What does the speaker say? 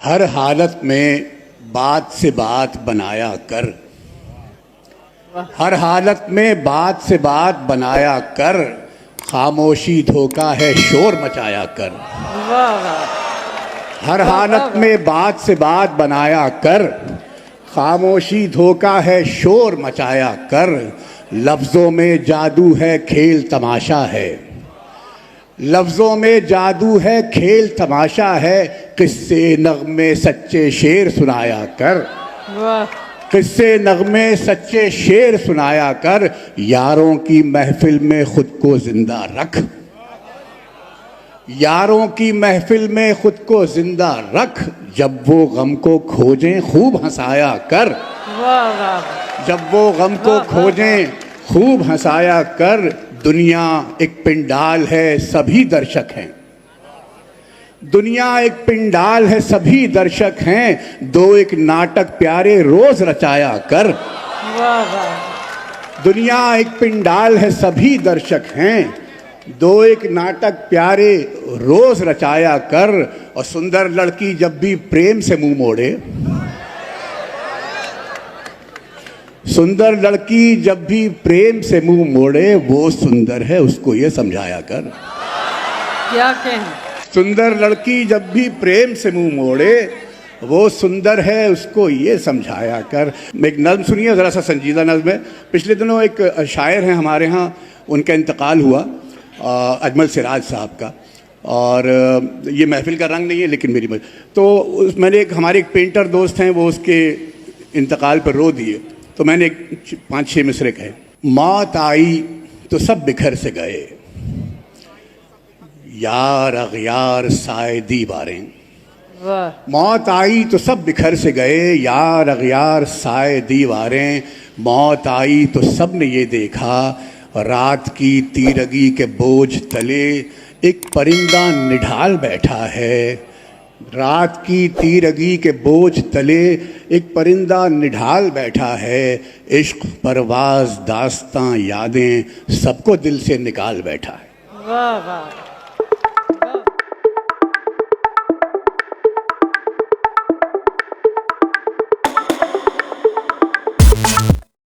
हर हालत में बात से बात बनाया कर, हर हालत में बात से बात बनाया कर, खामोशी धोखा है शोर मचाया कर। हर हालत में बात से बात बनाया कर, खामोशी धोखा है शोर मचाया कर। लफ्ज़ों में जादू है खेल तमाशा है, लफ्ज़ों में जादू है खेल तमाशा है। किस्से नगमे सच्चे शेर सुनाया कर, किस्से नगमे सच्चे शेर सुनाया कर। यारों की महफिल में खुद को जिंदा रख, यारों की महफिल में खुद को जिंदा रख। जब वो गम को खोजें खूब हंसाया कर, जब वो गम को खोजें खूब हंसाया कर। दुनिया एक पिंडाल है सभी दर्शक हैं, दुनिया एक पिंडाल है सभी दर्शक हैं। दो एक नाटक प्यारे रोज रचाया कर, दुनिया एक पिंडाल है सभी दर्शक हैं। दो एक नाटक प्यारे रोज रचाया कर। और सुंदर लड़की जब भी प्रेम से मुंह मोड़े, सुंदर लड़की जब भी प्रेम से मुंह मोड़े, वो सुंदर है उसको ये समझाया कर। क्या कहें? सुंदर लड़की जब भी प्रेम से मुंह मोड़े, वो सुंदर है उसको ये समझाया कर। एक नज़्म सुनिए, ज़रा सा संजीदा नज़्म है। पिछले दिनों एक शायर हैं हमारे यहाँ, उनका इंतकाल हुआ, अजमल सिराज साहब का। और ये महफिल का रंग नहीं है लेकिन मेरी तो मैंने हमारे एक पेंटर दोस्त हैं, वो उसके इंतकाल पर रो दिए, तो मैंने 5-6 मिसरे कहे। मौत आई तो सब बिखर से गए, यार अगयार साए दीवारें। मौत आई तो सब बिखर से गए, यार अगयार साए दीवारें। मौत आई तो सब ने ये देखा, रात की तीरगी के बोझ तले एक परिंदा निढाल बैठा है। रात की तीरगी के बोझ तले एक परिंदा निढाल बैठा है। इश्क परवाज दास्तां यादें सबको दिल से निकाल बैठा है। वाह वाह।